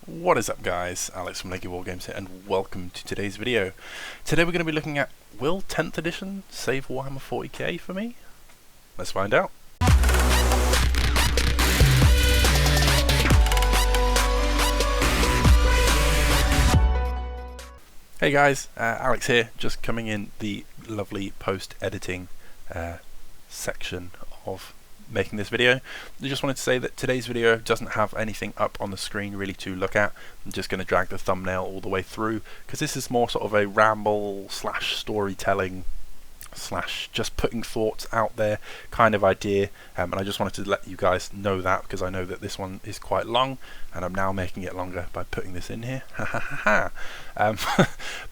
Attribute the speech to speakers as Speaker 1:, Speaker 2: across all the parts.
Speaker 1: What is up guys, Alex from Lakey Wargames here and welcome to today's video. Today we're going to be looking at, will 10th edition save Warhammer 40k for me? Let's find out. Hey guys, Alex here, just coming in the lovely post-editing section of making this video. I just wanted to say that today's video doesn't have anything up on the screen really to look at. I'm just going to drag the thumbnail all the way through because this is more sort of a ramble slash storytelling slash just putting thoughts out there kind of idea, and I just wanted to let you guys know that because I know that this one is quite long and I'm now making it longer by putting this in here.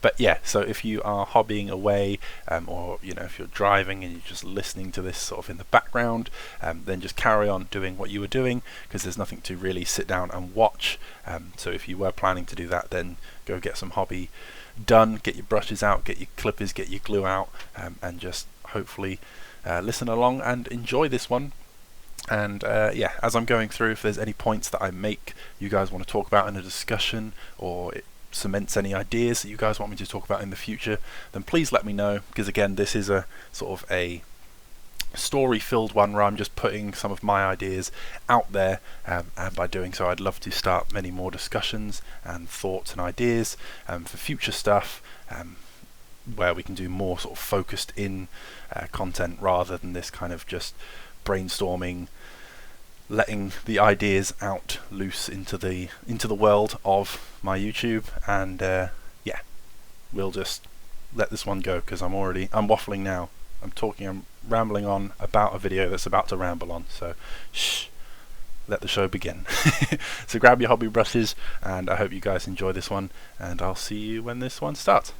Speaker 1: But yeah, so if you are hobbying away, or you know, if you're driving and you're just listening to this sort of in the background, then just carry on doing what you were doing because there's nothing to really sit down and watch. So if you were planning to do that, then go get some hobby done, get your brushes out, get your clippers, get your glue out, and just hopefully listen along and enjoy this one. And yeah, as I'm going through, if there's any points that I make you guys want to talk about in a discussion, or it cements any ideas that you guys want me to talk about in the future, then please let me know, because again, this is a sort of a story filled one where I'm just putting some of my ideas out there, and by doing so I'd love to start many more discussions and thoughts and ideas for future stuff, where we can do more sort of focused in content rather than this kind of just brainstorming, letting the ideas out loose into the world of my YouTube. And yeah, we'll just let this one go because I'm waffling now. I'm rambling on about a video that's about to ramble on, so shh, let the show begin. So grab your hobby brushes, and I hope you guys enjoy this one, and I'll see you when this one starts.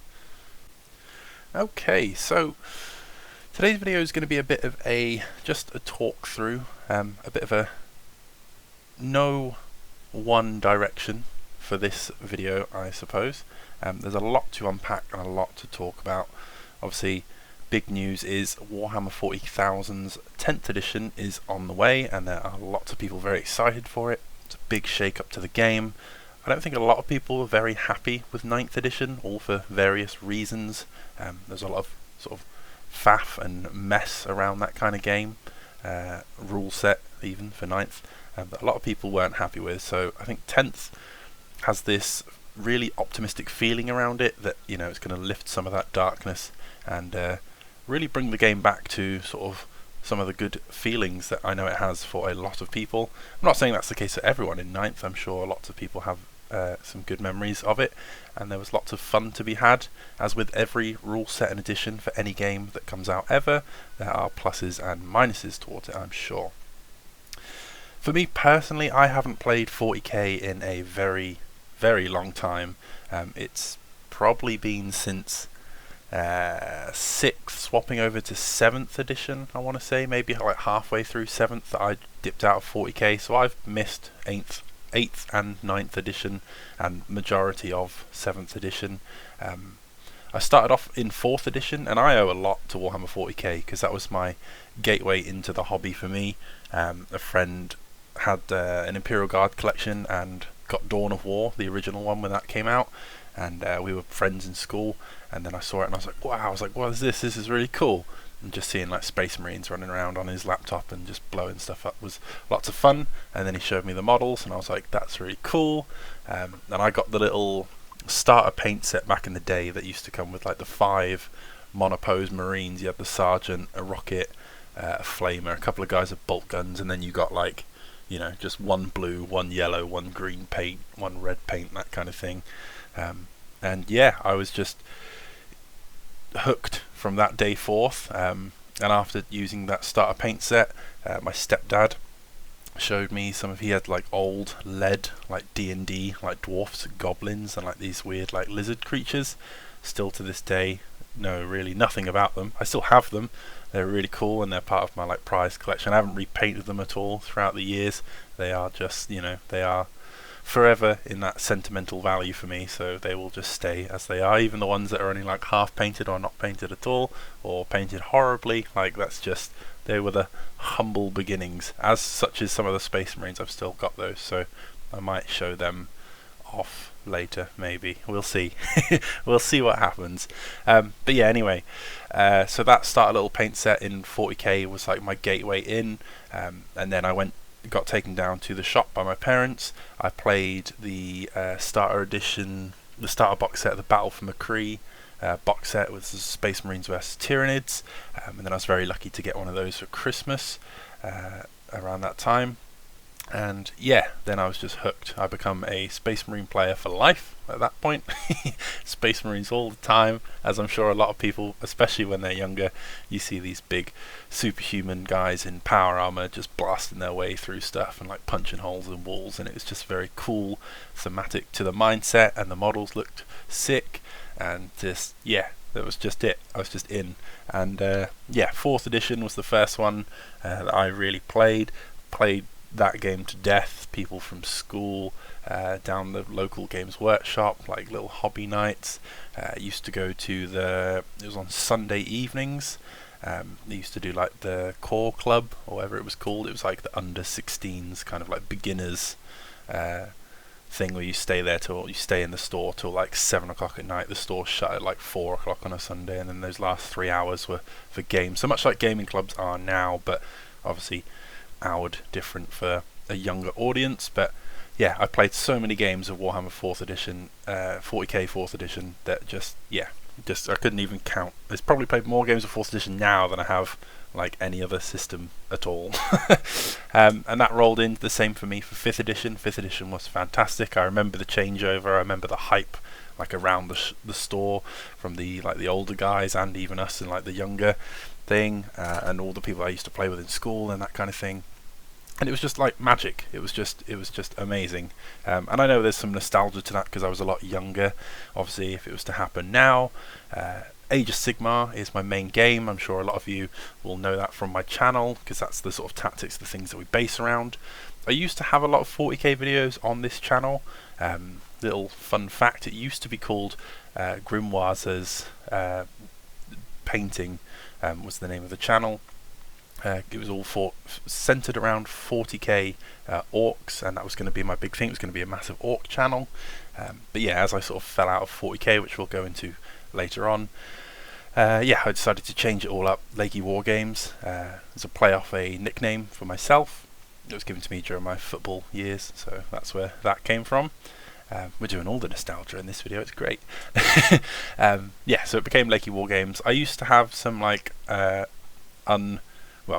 Speaker 1: Okay, so today's video is going to be a bit of just a talk through, a bit of a no one direction for this video, I suppose. There's a lot to unpack and a lot to talk about. Obviously, big news is Warhammer 40,000's 10th edition is on the way, and there are lots of people very excited for it. It's a big shake up to the game. I don't think a lot of people are very happy with 9th edition, all for various reasons. There's a lot of sort of faff and mess around that kind of game, rule set even for 9th, that a lot of people weren't happy with. So I think 10th has this really optimistic feeling around it that, you know, it's going to lift some of that darkness and really bring the game back to sort of some of the good feelings that I know it has for a lot of people. I'm not saying that's the case for everyone in 9th. I'm sure lots of people have some good memories of it, and there was lots of fun to be had. As with every rule set and edition for any game that comes out ever, there are pluses and minuses towards it, I'm sure. For me personally, I haven't played 40k in a very, very long time. It's probably been since 6th, swapping over to 7th edition, I want to say, maybe like halfway through 7th that I dipped out of 40k, so I've missed 8th and 9th edition and majority of 7th edition. I started off in 4th edition, and I owe a lot to Warhammer 40k because that was my gateway into the hobby for me. A friend had an Imperial Guard collection and got Dawn of War, the original one, when that came out, and we were friends in school, and then I saw it and I was like, wow, I was like, what is this? This is really cool. And just seeing like Space Marines running around on his laptop and just blowing stuff up was lots of fun. And then he showed me the models and I was like, that's really cool. And I got the little starter paint set back in the day that used to come with like the 5 monopose Marines. You had the Sergeant, a Rocket, a Flamer, a couple of guys with bolt guns, and then you got like, you know, just one blue, one yellow, one green paint, one red paint, that kind of thing. And yeah, I was just hooked from that day forth. And after using that starter paint set, my stepdad showed me he had like old lead, like D&D, like dwarfs, goblins, and like these weird like lizard creatures. Still to this day, know really nothing about them. I still have them. They're really cool and they're part of my like prized collection. I haven't repainted them at all throughout the years. They are just, you know, they are forever in that sentimental value for me, so they will just stay as they are. Even the ones that are only like half painted or not painted at all, or painted horribly, like that's just, they were the humble beginnings. As such as some of the Space Marines, I've still got those, so I might show them off later, maybe. We'll see. We'll see what happens. But yeah, anyway, so that starter little paint set in 40k was like my gateway in, and then I got taken down to the shop by my parents. I played the starter edition, the starter box set of the Battle for McCree box set with the Space Marines vs Tyranids, and then I was very lucky to get one of those for Christmas around that time. And yeah, then I was just hooked. I become a Space Marine player for life at that point. Space Marines all the time, as I'm sure a lot of people, especially when they're younger, you see these big superhuman guys in power armor just blasting their way through stuff and like punching holes in walls, and it was just very cool, thematic to the mindset, and the models looked sick, and just, yeah, that was just it. I was just in. And yeah, 4th edition was the first one that I really played that game to death. People from school, down the local games workshop, like little hobby nights, used to go to it was on Sunday evenings. They used to do like the core club or whatever it was called. It was like the under 16s kind of like beginners thing where you stay in the store till like 7 o'clock at night. The store shut at like 4 o'clock on a Sunday, and then those last 3 hours were for games, so much like gaming clubs are now, but obviously houred different for a younger audience. But yeah, I played so many games of Warhammer 4th edition, 40k 4th edition, that just I couldn't even count. I've probably played more games of 4th edition now than I have like any other system at all. And that rolled in the same for me for 5th edition. 5th edition was fantastic. I remember the changeover. I remember the hype like around the store from the older guys and even us and like the younger thing, and all the people I used to play with in school and that kind of thing. And it was just like magic. It was just amazing. And I know there's some nostalgia to that because I was a lot younger. Obviously, if it was to happen now, Age of Sigmar is my main game. I'm sure a lot of you will know that from my channel because that's the sort of tactics, the things that we base around. I used to have a lot of 40k videos on this channel. Little fun fact, it used to be called Grimoire's Painting was the name of the channel. It was all centered around 40k orcs, and that was going to be my big thing. It was going to be a massive orc channel. But yeah, as I sort of fell out of 40k, which we'll go into later on, yeah, I decided to change it all up. Lakey Wargames as a play off a nickname for myself. It was given to me during my football years, so that's where that came from. We're doing all the nostalgia in this video, it's great. Yeah, so it became Lakey Wargames. I used to have some like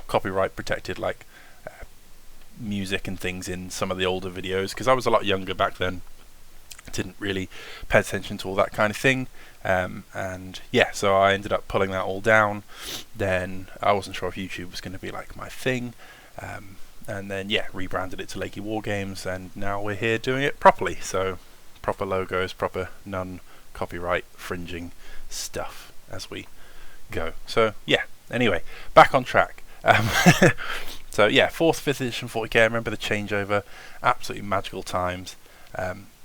Speaker 1: copyright protected like music and things in some of the older videos because I was a lot younger back then. Didn't really pay attention to all that kind of thing, and yeah, so I ended up pulling that all down. Then I wasn't sure if YouTube was going to be like my thing, and then yeah, rebranded it to Lakey Wargames, and now we're here doing it properly. So proper logos, proper non-copyright fringing stuff as we go. So yeah, anyway, back on track. So yeah, 4th, 5th edition 40k, I remember the changeover, absolutely magical times.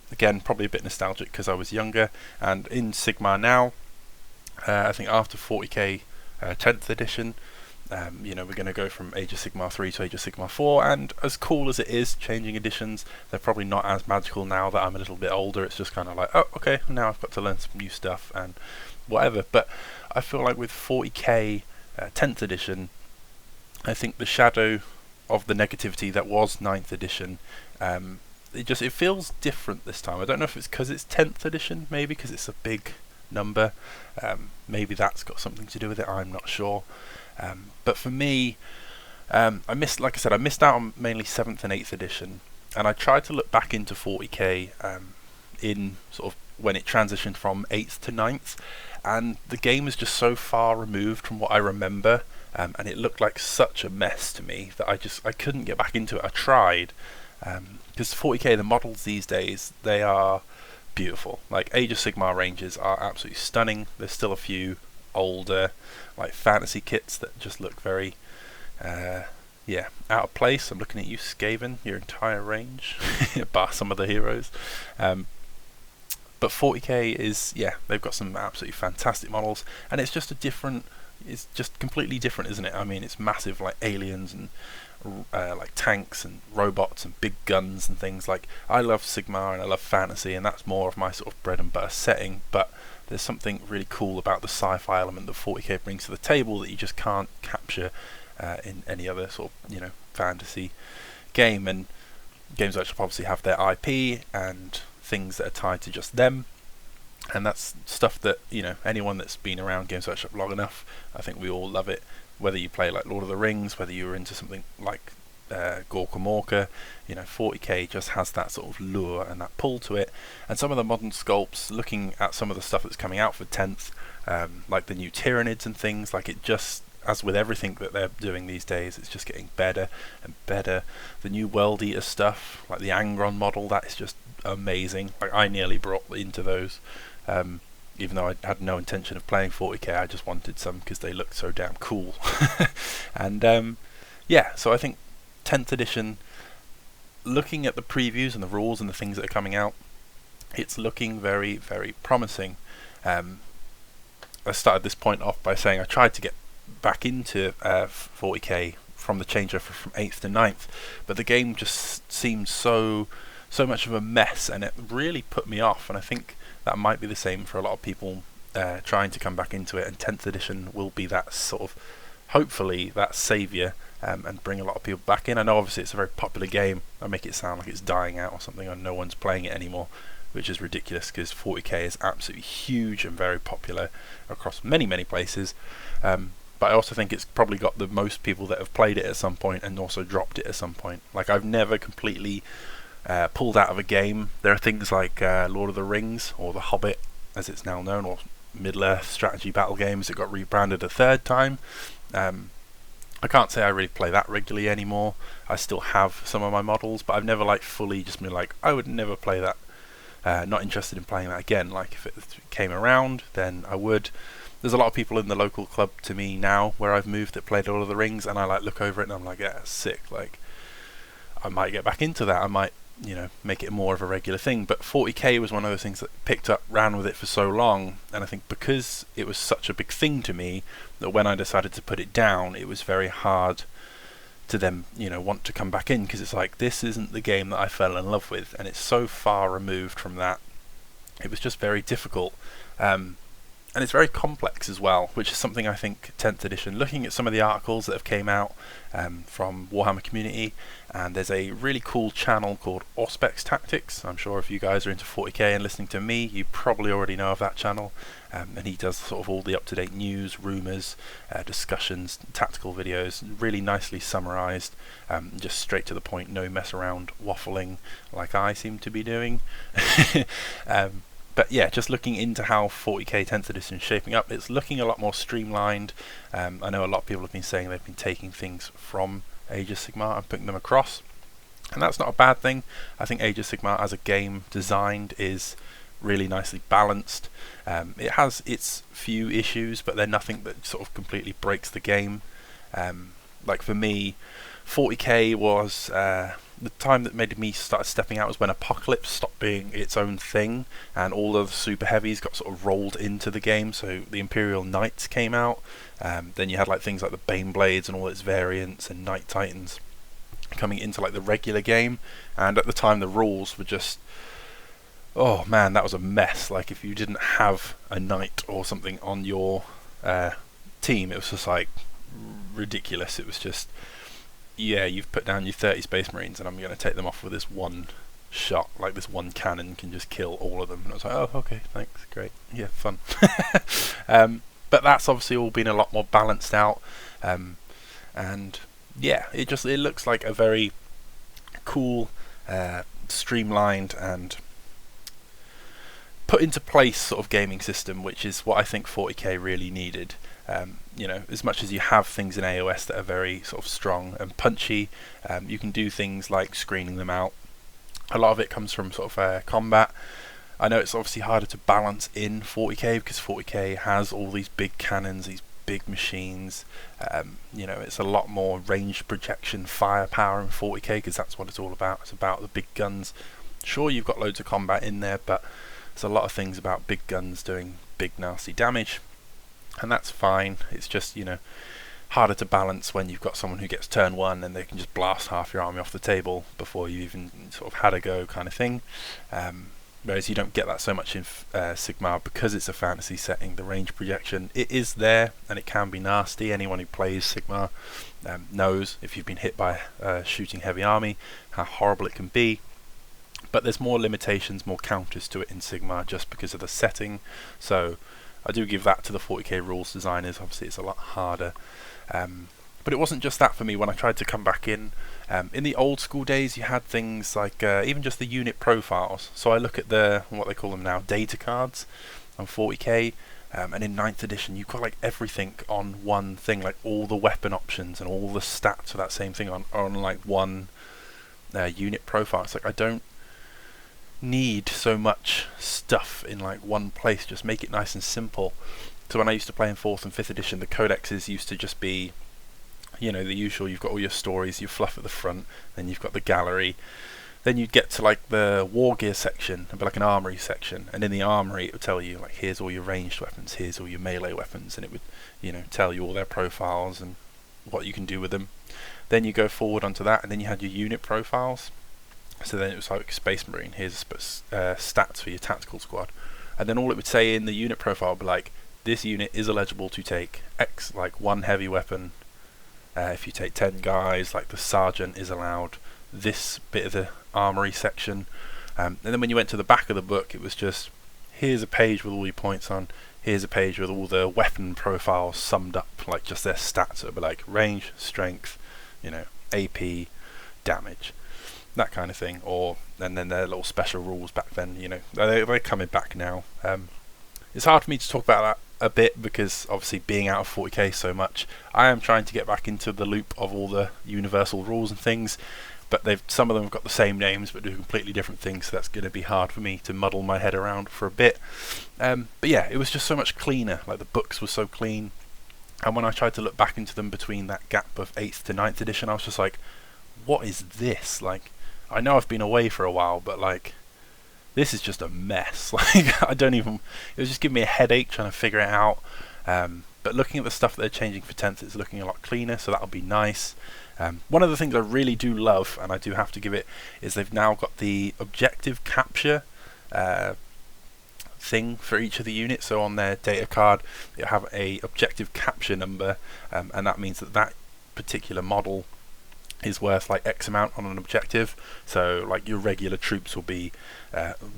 Speaker 1: Again, probably a bit nostalgic because I was younger. And in Sigmar now, I think after 40k 10th edition, you know, we're going to go from Age of Sigmar 3 to Age of Sigmar 4, and as cool as it is changing editions, they're probably not as magical now that I'm a little bit older. It's just kind of like, oh, okay, now I've got to learn some new stuff and whatever. But I feel like with 40k 10th edition, I think the shadow of the negativity that was 9th edition, it feels different this time. I don't know if it's because it's 10th edition, maybe because it's a big number. Maybe that's got something to do with it, I'm not sure. But for me, I missed out on mainly 7th and 8th edition, and I tried to look back into 40k in sort of when it transitioned from 8th to 9th, and the game was just so far removed from what I remember, and it looked like such a mess to me that I couldn't get back into it. I tried, because 40k, the models these days, they are beautiful. Like Age of Sigmar ranges are absolutely stunning. There's still a few older like fantasy kits that just look very yeah, out of place. I'm looking at you, Skaven, your entire range, bar some of the heroes. But 40k is, yeah, they've got some absolutely fantastic models, and it's just completely different, isn't it? I mean, it's massive, like aliens and like tanks and robots and big guns and things. Like, I love Sigmar and I love fantasy, and that's more of my sort of bread and butter setting, but there's something really cool about the sci-fi element that 40k brings to the table that you just can't capture in any other sort of fantasy game. And Games Workshop obviously have their IP and things that are tied to just them, and that's stuff that anyone that's been around Games Workshop long enough, I think we all love it. Whether you play like Lord of the Rings, whether you're into something like Gorka Morka, 40k just has that sort of lure and that pull to it. And some of the modern sculpts, looking at some of the stuff that's coming out for 10th, like the new Tyranids and things, like it just, as with everything that they're doing these days, it's just getting better and better. The new World Eater stuff, like the Angron model, that is just amazing. Like, I nearly brought into those, even though I had no intention of playing 40k. I just wanted some because they looked so damn cool. And yeah, so I think 10th edition, looking at the previews and the rules and the things that are coming out, it's looking very, very promising. I started this point off by saying I tried to get back into 40k from the changeover from 8th to 9th, but the game just seemed so much of a mess, and it really put me off. And I think that might be the same for a lot of people trying to come back into it, and 10th edition will be that sort of, hopefully, that saviour, and bring a lot of people back in. I know obviously it's a very popular game. I make it sound like it's dying out or something, and no one's playing it anymore, which is ridiculous, because 40k is absolutely huge and very popular across many places. But I also think it's probably got the most people that have played it at some point and also dropped it at some point. Like, I've never completely pulled out of a game. There are things like Lord of the Rings, or The Hobbit as it's now known, or Middle-earth strategy battle games that got rebranded a third time. I can't say I really play that regularly anymore. I still have some of my models, but I've never like fully just been like, I would never play that. Not interested in playing that again. Like, if it came around, then I would. There's a lot of people in the local club to me now where I've moved that played Lord of the Rings, and I like look over it and I'm like, yeah, sick. Like, I might get back into that. I might, make it more of a regular thing. But 40k was one of those things that picked up, ran with it for so long, and I think because it was such a big thing to me, that when I decided to put it down, it was very hard to then, want to come back in, because it's like, this isn't the game that I fell in love with, and it's so far removed from that. It was just very difficult. And it's very complex as well, which is something I think 10th edition, looking at some of the articles that have came out from Warhammer community, and there's a really cool channel called Auspex Tactics. I'm sure if you guys are into 40k and listening to me, you probably already know of that channel, and he does sort of all the up-to-date news, rumours, discussions, tactical videos, really nicely summarised, just straight to the point, no mess around waffling like I seem to be doing. But yeah, just looking into how 40k 10th edition is shaping up, it's looking a lot more streamlined. I know a lot of people have been saying they've been taking things from Age of Sigmar and putting them across, and that's not a bad thing. I think Age of Sigmar as a game designed is really nicely balanced. It has its few issues, but they're nothing that sort of completely breaks the game. Like for me, 40k was the time that made me start stepping out was when Apocalypse stopped being its own thing, and all of the super heavies got sort of rolled into the game. So the Imperial Knights came out, then you had like things like the Bane Blades and all its variants, and Night Titans coming into like the regular game. And at the time the rules were just, oh man, that was a mess. Like, if you didn't have a knight or something on your team, it was just like ridiculous. It was just, yeah, you've put down your 30 Space Marines and I'm going to take them off with this one shot. Like, this one cannon can just kill all of them. And I was like, oh, okay, thanks, great, yeah, fun. But that's obviously all been a lot more balanced out, and yeah, it looks like a very cool, streamlined and put into place sort of gaming system, which is what I think 40k really needed. As much as you have things in AOS that are very sort of strong and punchy, you can do things like screening them out. A lot of it comes from sort of combat. I know it's obviously harder to balance in 40k because 40k has all these big cannons, these big machines. It's a lot more range projection, firepower in 40k because that's what it's all about. It's about the big guns. Sure, you've got loads of combat in there, but there's a lot of things about big guns doing big nasty damage. And that's fine. It's just, harder to balance when you've got someone who gets turn 1 and they can just blast half your army off the table before you even sort of had a go, kind of thing. Whereas you don't get that so much in Sigmar because it's a fantasy setting. The range projection, it is there and it can be nasty. Anyone who plays Sigmar knows, if you've been hit by a shooting heavy army, how horrible it can be. But there's more limitations, more counters to it in Sigmar just because of the setting. So I do give that to the 40k rules designers. Obviously it's a lot harder. But it wasn't just that for me when I tried to come back in. In the old school days you had things like even just the unit profiles. So I look at what they call them now, data cards on 40k, and in 9th edition you've got like everything on one thing, like all the weapon options and all the stats for that same thing on like one unit profile. It's like, I don't need so much stuff in like one place, just make it nice and simple. So when I used to play in 4th and 5th edition, the codexes used to just be, you know, the usual. You've got all your stories, your fluff at the front, then you've got the gallery, then you'd get to like the war gear section, it'd be like an armory section, and in the armory it would tell you like, here's all your ranged weapons, here's all your melee weapons, and it would, you know, tell you all their profiles and what you can do with them. Then you go forward onto that, and then you had your unit profiles. So then it was like Space Marine, here's stats for your tactical squad, and then all it would say in the unit profile would be like, this unit is eligible to take X, like 1 heavy weapon. If you take 10 guys, like the sergeant is allowed this bit of the armory section. And then when you went to the back of the book, it was just, here's a page with all your points on, here's a page with all the weapon profiles summed up, like just their stats. It would be like range, strength, you know, AP, damage, that kind of thing. And then their little special rules back then, you know, they're coming back now. It's hard for me to talk about that a bit because obviously being out of 40k so much, I am trying to get back into the loop of all the universal rules and things, but some of them have got the same names but do completely different things, so that's going to be hard for me to muddle my head around for a bit. But yeah, it was just so much cleaner, like the books were so clean, and when I tried to look back into them between that gap of 8th to 9th edition, I was just like, what is this? Like, I know I've been away for a while, but like, this is just a mess. Like, it was just giving me a headache trying to figure it out. But looking at the stuff that they're changing for 10th, it's looking a lot cleaner, so that'll be nice. One of the things I really do love, and I do have to give it, is they've now got the objective capture thing for each of the units. So on their data card, you have a objective capture number, and that means that particular model is worth like X amount on an objective. So like your regular troops will be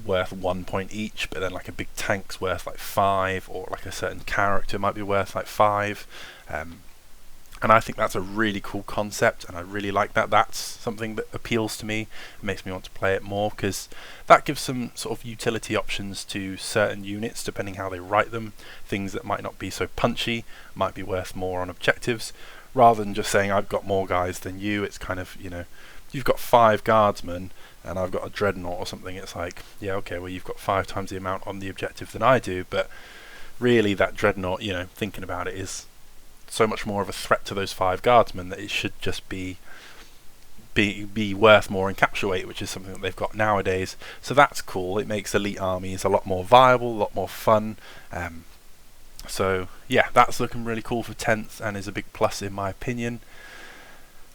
Speaker 1: worth 1 point each, but then like a big tank's worth like 5, or like a certain character might be worth like 5. And I think that's a really cool concept, and I really like that. That's something that appeals to me. It makes me want to play it more, because that gives some sort of utility options to certain units depending how they write them. Things that might not be so punchy might be worth more on objectives, rather than just saying I've got more guys than you. It's kind of, you know, you've got 5 guardsmen and I've got a dreadnought or something. It's like, yeah, okay, well, you've got 5 times the amount on the objective than I do, but really that dreadnought, you know, thinking about it, is so much more of a threat to those 5 guardsmen that it should just be worth more in capture weight, which is something that they've got nowadays. So that's cool. It makes elite armies a lot more viable, a lot more fun. So yeah, that's looking really cool for 10th and is a big plus in my opinion.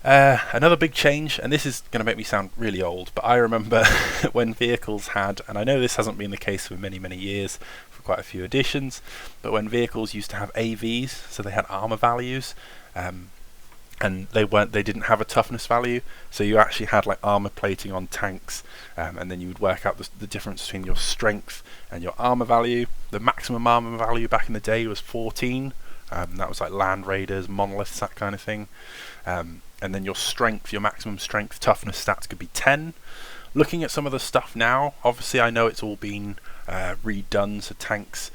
Speaker 1: Another big change, and this is going to make me sound really old, but I remember when vehicles had, and I know this hasn't been the case for many years, for quite a few editions, but when vehicles used to have AVs, so they had armor values, and they didn't have a toughness value, so you actually had like armor plating on tanks, and then you would work out the difference between your strength and your armor value. The maximum armor value back in the day was 14. That was like Land Raiders, Monoliths, that kind of thing. And then your strength, your maximum strength toughness stats could be 10. Looking at some of the stuff now, obviously I know it's all been redone, so tanks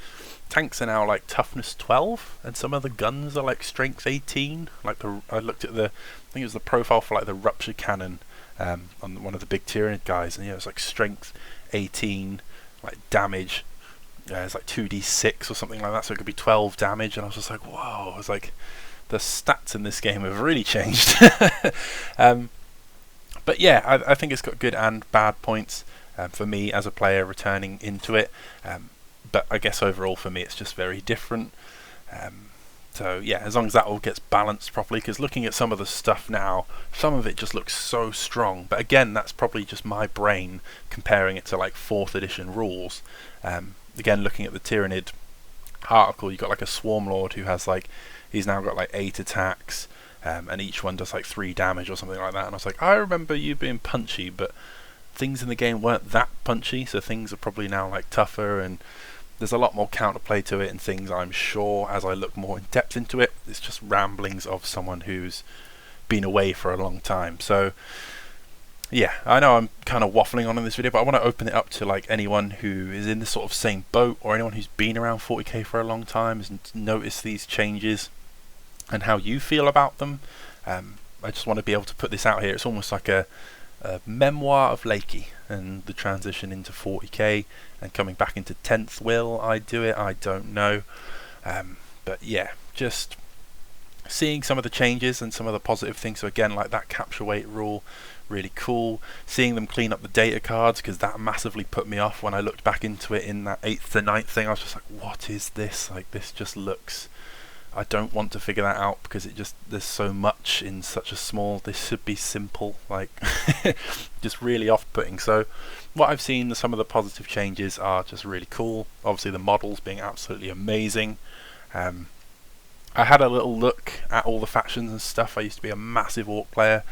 Speaker 1: are now like toughness 12, and some of the guns are like strength 18. Like I looked at I think it was the profile for like the rupture cannon on one of the big Tyranid guys, and yeah, it was like strength 18, like damage. It's like 2d6 or something like that, so it could be 12 damage, and I was just like, whoa, I was like, the stats in this game have really changed. But yeah, I think it's got good and bad points for me as a player returning into it, but I guess overall for me it's just very different. So yeah, as long as that all gets balanced properly, because looking at some of the stuff now, some of it just looks so strong. But again, that's probably just my brain comparing it to like 4th edition rules. Again, looking at the Tyrannid article, you've got like a Swarm Lord who has like, he's now got like 8 attacks, and each one does like 3 damage or something like that. And I was like, I remember you being punchy, but things in the game weren't that punchy, so things are probably now like tougher, and there's a lot more counterplay to it and things, I'm sure, as I look more in depth into it. It's just ramblings of someone who's been away for a long time. So yeah, I know I'm kind of waffling on in this video, but I want to open it up to like anyone who is in this sort of same boat, or anyone who's been around 40k for a long time, has noticed these changes and how you feel about them. I just want to be able to put this out here. It's almost like a memoir of Lakey and the transition into 40k and coming back into 10th. Will I do it? I don't know. But yeah, just seeing some of the changes and some of the positive things. So again, like that capture weight rule, really cool. Seeing them clean up the data cards, because that massively put me off when I looked back into it in that 8th to 9th thing. I was just like, what is this? Like, this just looks... I don't want to figure that out, because it just, there's so much in such a small, this should be simple, like just really off-putting. So what I've seen, some of the positive changes are just really cool. Obviously the models being absolutely amazing. I had a little look at all the factions and stuff. I used to be a massive Orc player,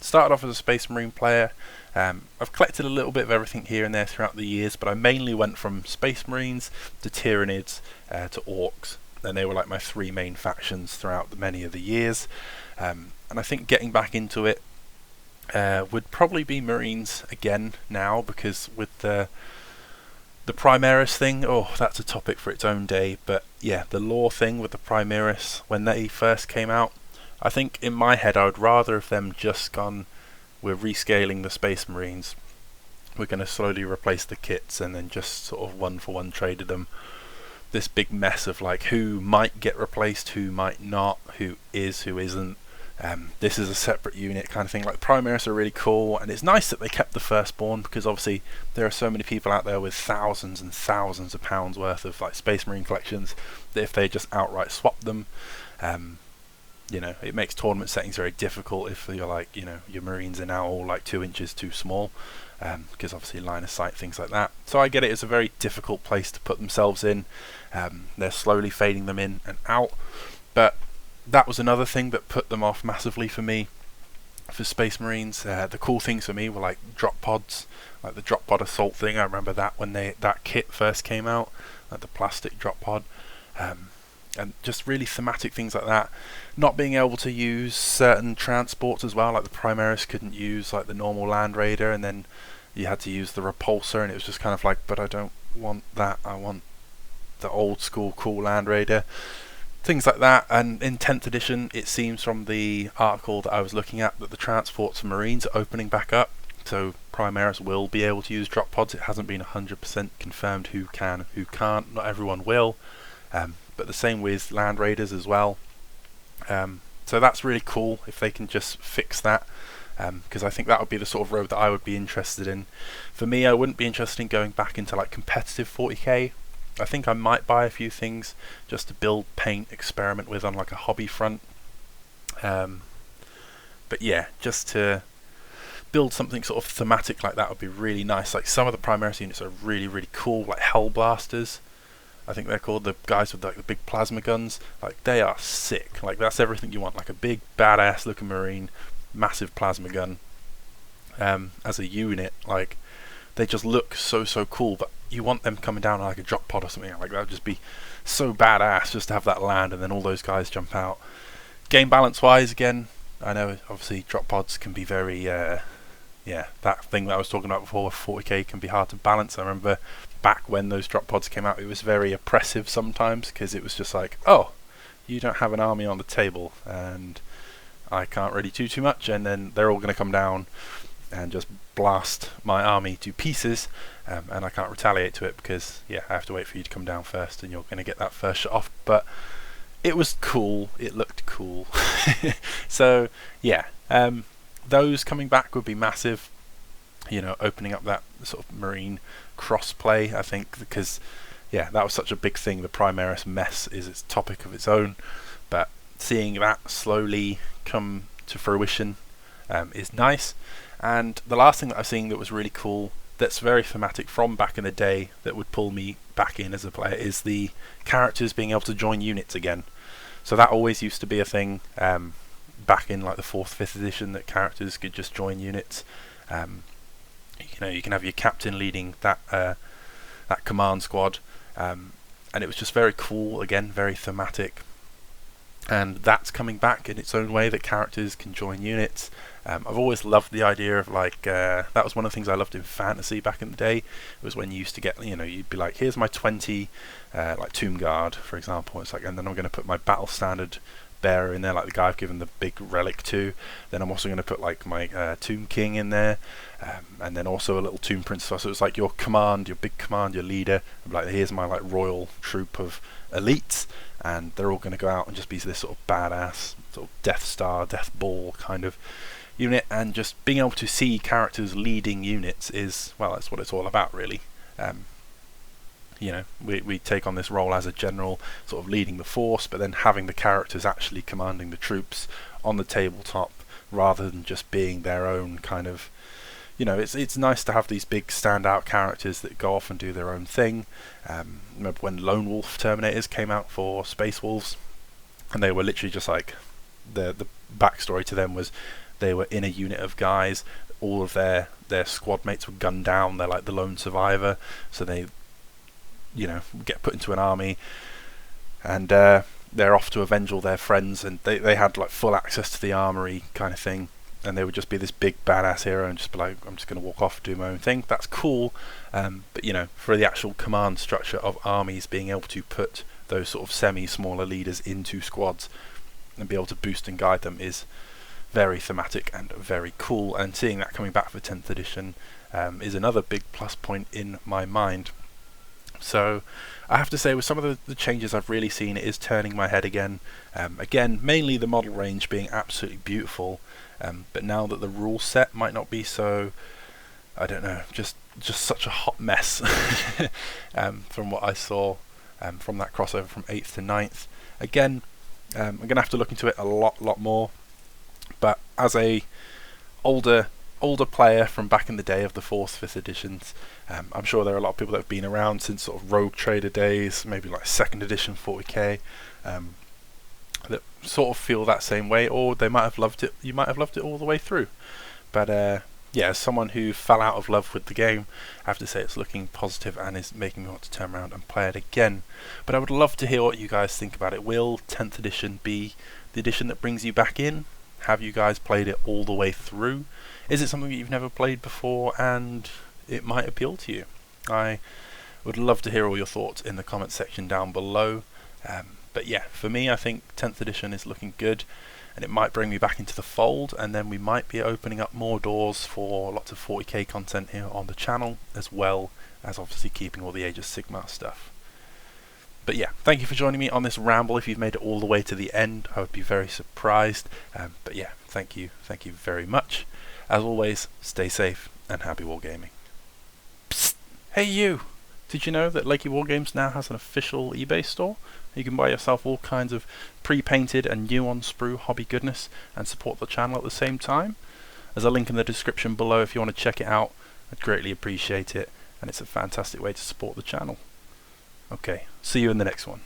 Speaker 1: started off as a Space Marine player. I've collected a little bit of everything here and there throughout the years, but I mainly went from Space Marines to Tyrannids to Orcs. And they were like my 3 main factions throughout many of the years, and I think getting back into it would probably be Marines again now, because with the Primaris thing, oh, that's a topic for its own day. But yeah, the lore thing with the Primaris, when they first came out, I think in my head I would rather have them just gone, we're rescaling the Space Marines, we're going to slowly replace the kits, and then just sort of 1-for-1 traded them. This big mess of like who might get replaced, who might not, who is, who isn't. This is a separate unit kind of thing. Like Primaris are really cool, and it's nice that they kept the Firstborn, because obviously there are so many people out there with thousands and thousands of pounds worth of like Space Marine collections that if they just outright swap them, you know, it makes tournament settings very difficult if you're like, you know, your Marines are now all like 2 inches too small. Because obviously line of sight, things like that. So I get it, it's a very difficult place to put themselves in. They're slowly fading them in and out, but that was another thing that put them off massively for me for Space Marines. The cool things for me were like drop pods, like the drop pod assault thing. I remember that when that kit first came out, like the plastic drop pod, and just really thematic things like that. Not being able to use certain transports as well, like the Primaris couldn't use like the normal Land Raider, and then you had to use the Repulsor, and it was just kind of like, but I don't want that, I want the old school cool Land Raider. Things like that. And in 10th edition, it seems from the article that I was looking at that the transports for Marines are opening back up, so Primaris will be able to use drop pods. It hasn't been 100% confirmed who can and who can't. Not everyone will, but the same with Land Raiders as well. So that's really cool if they can just fix that, because I think that would be the sort of road that I would be interested in. For me, I wouldn't be interested in going back into like competitive 40k. I think I might buy a few things just to build, paint, experiment with on like a hobby front. But yeah, just to build something sort of thematic like that would be really nice. Like some of the Primaris units are really, really cool, like Hellblasters, I think they're called, the guys with like the big plasma guns. Like they are sick. Like that's everything you want, like a big badass looking Marine, massive plasma gun. As a unit, like they just look so cool, but you want them coming down on like a drop pod or something. Like that would just be so badass, just to have that land and then all those guys jump out. Game balance wise, again, I know obviously drop pods can be very yeah, that thing that I was talking about before, 40k can be hard to balance. I remember back when those drop pods came out, it was very oppressive sometimes, because it was just like, oh, you don't have an army on the table and I can't really do too much, and then they're all going to come down and just blast my army to pieces, and I can't retaliate to it because yeah, I have to wait for you to come down first and you're going to get that first shot off. But it was cool, it looked cool. So yeah, those coming back would be massive, you know, opening up that sort of Marine cross-play, I think, because yeah, that was such a big thing. The Primaris mess is its topic of its own, but seeing that slowly come to fruition is nice. And the last thing that I've seen that was really cool, that's very thematic from back in the day, that would pull me back in as a player, is the characters being able to join units again. So that always used to be a thing back in like the 4th, 5th edition, that characters could just join units. You can have your captain leading that that command squad, and it was just very cool, again very thematic. And that's coming back in its own way, that characters can join units. I've always loved the idea of like that was one of the things I loved in fantasy back in the day, was when you used to get, you'd be like, here's my 20 like Tomb Guard, for example. It's like, and then I'm going to put my battle standard bearer in there, like the guy I've given the big relic to. Then I'm also going to put like my Tomb King in there, and then also a little Tomb Princess. So it's like your command, your big command, your leader. I'm like, here's my like royal troop of elites, and they're all going to go out and just be this sort of badass sort of Death Star, Death Ball kind of unit. And just being able to see characters leading units is, well, that's what it's all about, really. We take on this role as a general, sort of leading the force, but then having the characters actually commanding the troops on the tabletop, rather than just being their own kind of, it's nice to have these big standout characters that go off and do their own thing. Remember when Lone Wolf Terminators came out for Space Wolves, and they were literally just like, the backstory to them was they were in a unit of guys, all of their squad mates were gunned down, they're like the lone survivor, so they get put into an army, and they're off to avenge all their friends, and they had like full access to the armory kind of thing, and they would just be this big badass hero and just be like, I'm just going to walk off, do my own thing. That's cool, but for the actual command structure of armies, being able to put those sort of semi-smaller leaders into squads and be able to boost and guide them is very thematic and very cool, and seeing that coming back for 10th edition is another big plus point in my mind. So I have to say, with some of the changes I've really seen, it is turning my head again. Again, mainly the model range being absolutely beautiful, but now that the rule set might not be so, I don't know, just such a hot mess from what I saw from that crossover from 8th to 9th. Again, I'm going to have to look into it a lot more, but as a older player from back in the day of the 4th, 5th editions, I'm sure there are a lot of people that have been around since sort of Rogue Trader days, maybe like 2nd edition 40k, that sort of feel that same way, or they might have loved it. You might have loved it all the way through. But as someone who fell out of love with the game, I have to say it's looking positive and is making me want to turn around and play it again. But I would love to hear what you guys think about it. Will 10th edition be the edition that brings you back in? Have you guys played it all the way through? Is it something that you've never played before and it might appeal to you? I would love to hear all your thoughts in the comment section down below. But yeah, for me, I think 10th edition is looking good, and it might bring me back into the fold, and then we might be opening up more doors for lots of 40k content here on the channel, as well as obviously keeping all the Age of Sigmar stuff. But yeah, thank you for joining me on this ramble. If you've made it all the way to the end, I would be very surprised. But yeah, thank you very much. As always, stay safe and happy wargaming. Psst! Hey you! Did you know that Lakey Wargames now has an official eBay store? You can buy yourself all kinds of pre-painted and new on sprue hobby goodness and support the channel at the same time. There's a link in the description below if you want to check it out. I'd greatly appreciate it, and it's a fantastic way to support the channel. Okay, see you in the next one.